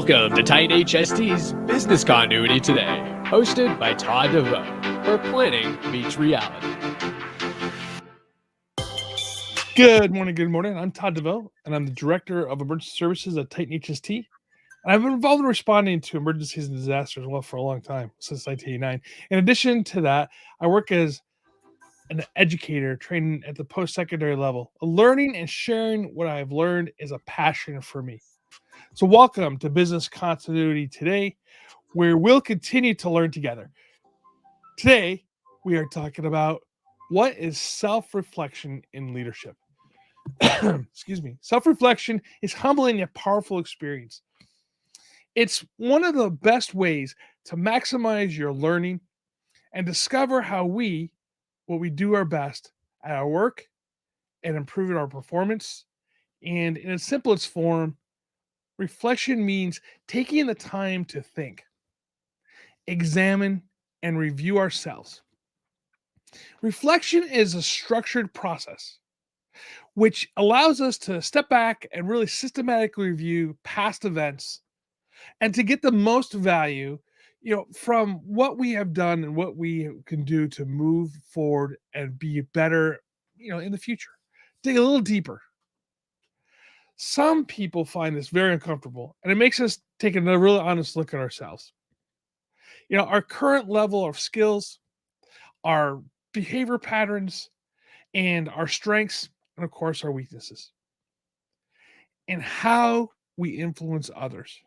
Welcome to Tight HST's Business Continuity Today, hosted by Todd DeVoe, where planning meets reality. Good morning. I'm Todd DeVoe, and I'm the Director of Emergency Services at Titan HST. And I've been involved in responding to emergencies and disasters for a long time, since 1989. In addition to that, I work as an educator training at the post-secondary level. Learning and sharing what I've learned is a passion for me. So welcome to Business Continuity Today, where we'll continue to learn together. Today, we are talking about what is self-reflection in leadership. Excuse me. Self-reflection is humbling yet powerful experience. It's one of the best ways to maximize your learning and discover how what we do our best at our work and improving our performance. And in its simplest form, reflection means taking the time to think, examine, and review ourselves. Reflection is a structured process which allows us to step back and really systematically review past events and to get the most value, from what we have done and what we can do to move forward and be better, in the future. Dig a little deeper. Some people find this very uncomfortable, and it makes us take a really honest look at ourselves. Our current level of skills, our behavior patterns, and our strengths, and of course, our weaknesses, and how we influence others.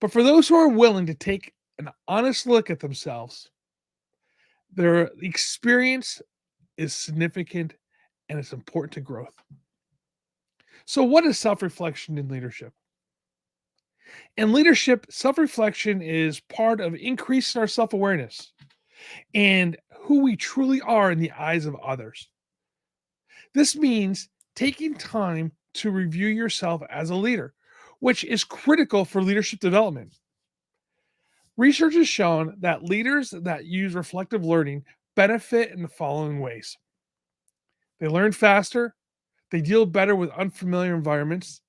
But for those who are willing to take an honest look at themselves, their experience is significant and it's important to growth. So, what is self-reflection in leadership? In leadership, self-reflection is part of increasing our self-awareness and who we truly are in the eyes of others. This means taking time to review yourself as a leader, which is critical for leadership development. Research has shown that leaders that use reflective learning benefit in the following ways. They learn faster, they deal better with unfamiliar environments,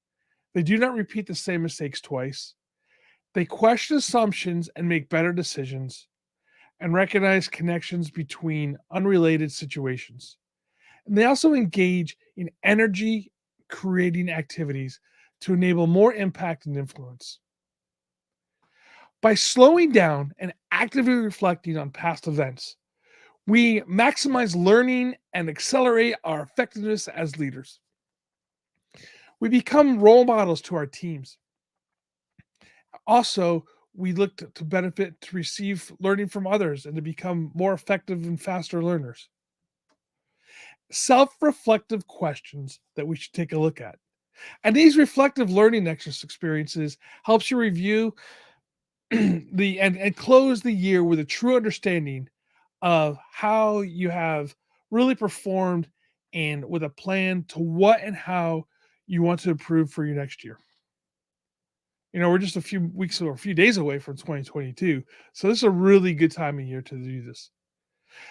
they do not repeat the same mistakes twice, they question assumptions and make better decisions, and recognize connections between unrelated situations. And they also engage in energy creating activities to enable more impact and influence. By slowing down and actively reflecting on past events, we maximize learning and accelerate our effectiveness as leaders. We become role models to our teams. Also, we look to benefit to receive learning from others and to become more effective and faster learners. Self-reflective questions that we should take a look at. And these reflective learning experiences helps you review and close the year with a true understanding of how you have really performed and with a plan to what and how you want to improve for your next year. We're just a few weeks or a few days away from 2022. So this is a really good time of year to do this.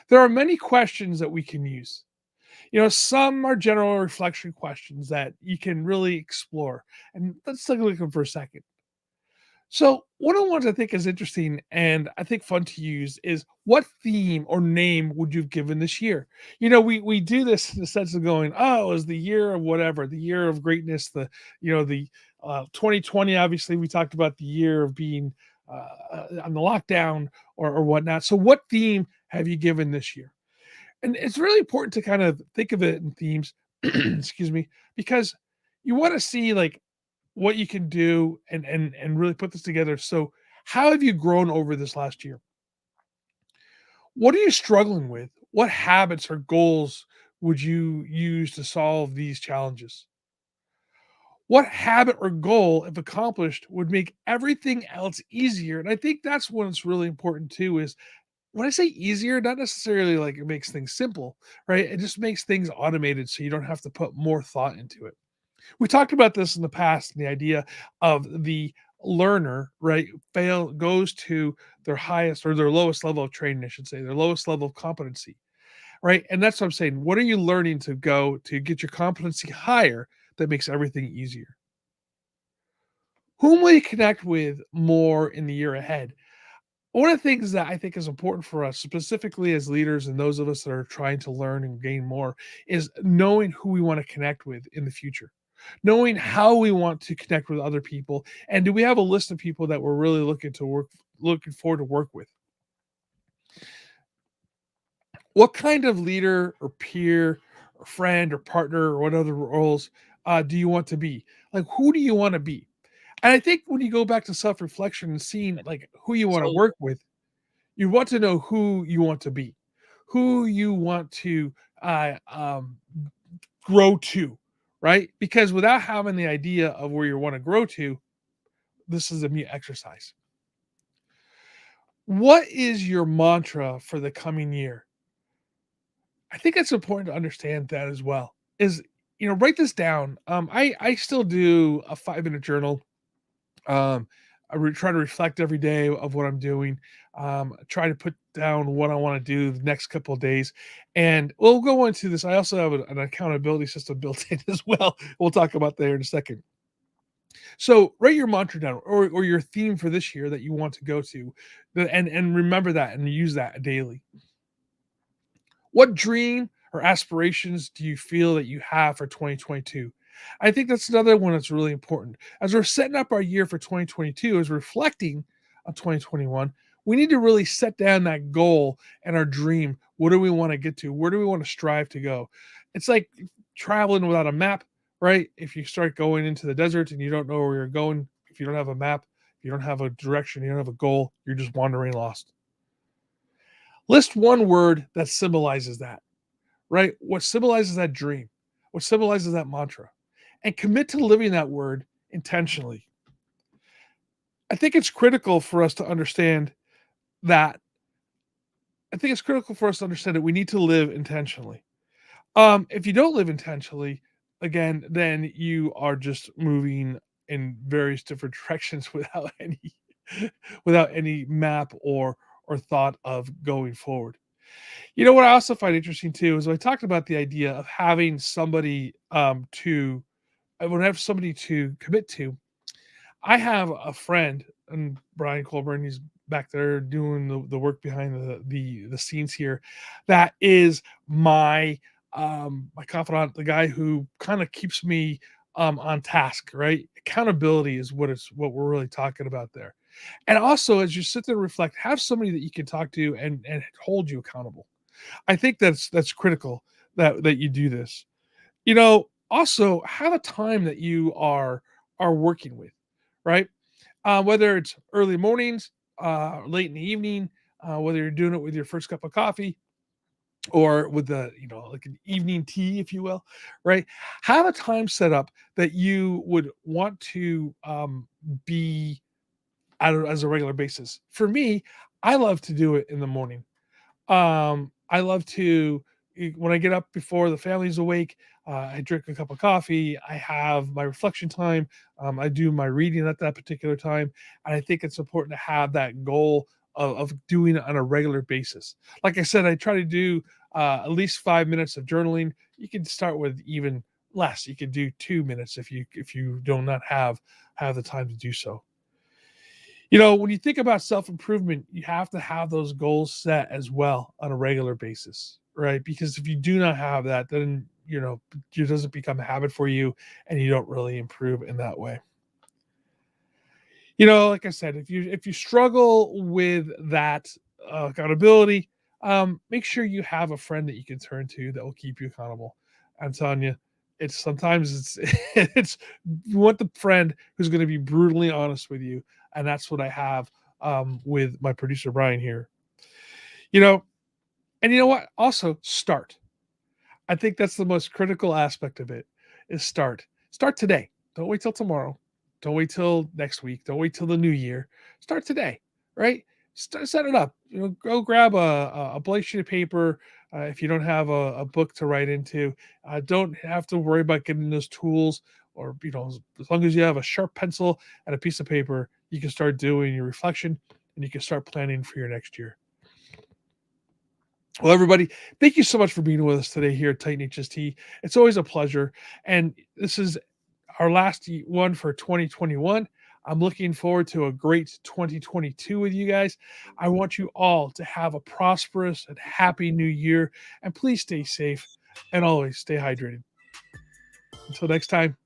There are many questions that we can use. Some are general reflection questions that you can really explore. And let's take a look at them for a second. So one of the ones I think is interesting and I think fun to use is what theme or name would you have given this year? We do this in the sense of going, oh, is the year of whatever, the year of greatness, the 2020, obviously we talked about the year of being on the lockdown or whatnot. So what theme have you given this year? And it's really important to kind of think of it in themes, excuse me, because you want to see like what you can do and really put this together. So how have you grown over this last year? What are you struggling with? What habits or goals would you use to solve these challenges? What habit or goal, if accomplished, would make everything else easier? And I think that's what's really important too is when I say easier, not necessarily like it makes things simple, right? It just makes things automated so you don't have to put more thought into it. We talked about this in the past, and the idea of the learner, right, goes to their highest or their lowest level of training, I should say, their lowest level of competency, right? And that's what I'm saying. What are you learning to go to get your competency higher that makes everything easier? Whom will you connect with more in the year ahead? One of the things that I think is important for us, specifically as leaders and those of us that are trying to learn and gain more, is knowing who we want to connect with in the future, knowing how we want to connect with other people, and do we have a list of people that we're really looking forward to work with? What kind of leader or peer or friend or partner or what other roles do you want to be? Like, who do you want to be? And I think when you go back to self reflection and seeing like who you want to So work with, you want to know who you want to be, who you want to uh, um, grow to, right? Because without having the idea of where you want to grow to, this is a mute exercise. What is your mantra for the coming year? I think it's important to understand that as well. Is write this down. I still do a 5 minute journal. Um, try to reflect every day of what I'm doing. Try to put down what I want to do the next couple of days, and we'll go into this. I also have an accountability system built in as well. We'll talk about that in a second. So write your mantra down, or your theme for this year that you want to go to, and remember that and use that daily. What dream or aspirations do you feel that you have for 2022? I think that's another one that's really important. As we're setting up our year for 2022, as reflecting on 2021, we need to really set down that goal and our dream. What do we want to get to? Where do we want to strive to go? It's like traveling without a map, right? If you start going into the desert and you don't know where you're going, if you don't have a map, if you don't have a direction, you don't have a goal, you're just wandering lost. List one word that symbolizes that, right? What symbolizes that dream? What symbolizes that mantra? And commit to living that word intentionally. I think it's critical for us to understand that. I think it's critical for us to understand that we need to live intentionally. If you don't live intentionally, again, then you are just moving in various different directions without any map or thought of going forward. What I also find interesting too is I talked about the idea of having somebody to I would have somebody to commit to. I have a friend, and Brian Colburn, he's back there doing the work behind the scenes here. That is my confidant, the guy who kind of keeps me on task, right? Accountability is what we're really talking about there. And also, as you sit there and reflect, have somebody that you can talk to and hold you accountable. I think that's critical that you do this. Also have a time that you are working with, right? Whether it's early mornings, late in the evening, whether you're doing it with your first cup of coffee or with like an evening tea, if you will, right? Have a time set up that you would want to be as a regular basis. For me, I love to do it in the morning. I love to when I get up before the family's awake. I drink a cup of coffee. I have my reflection time. I do my reading at that particular time, and I think it's important to have that goal of doing it on a regular basis. Like I said, I try to do at least 5 minutes of journaling. You can start with even less. You can do 2 minutes if you do not have the time to do so. When you think about self improvement, you have to have those goals set as well on a regular basis, right? Because if you do not have that, then it doesn't become a habit for you, and you don't really improve in that way. Like I said, if you struggle with that accountability, make sure you have a friend that you can turn to that will keep you accountable. I'm telling you, it's sometimes it's it's you want the friend who's going to be brutally honest with you, and that's what I have with my producer Brian here. You know, and you know what? Also, start. I think that's the most critical aspect of it is start. Start today. Don't wait till tomorrow. Don't wait till next week. Don't wait till the new year. Start today, right? Set it up. Go grab a blank sheet of paper. If you don't have a book to write into, don't have to worry about getting those tools. Or as long as you have a sharp pencil and a piece of paper, you can start doing your reflection and you can start planning for your next year. Well, everybody, thank you so much for being with us today here at Titan HST. It's always a pleasure. And this is our last one for 2021. I'm looking forward to a great 2022 with you guys. I want you all to have a prosperous and happy new year. And please stay safe and always stay hydrated. Until next time.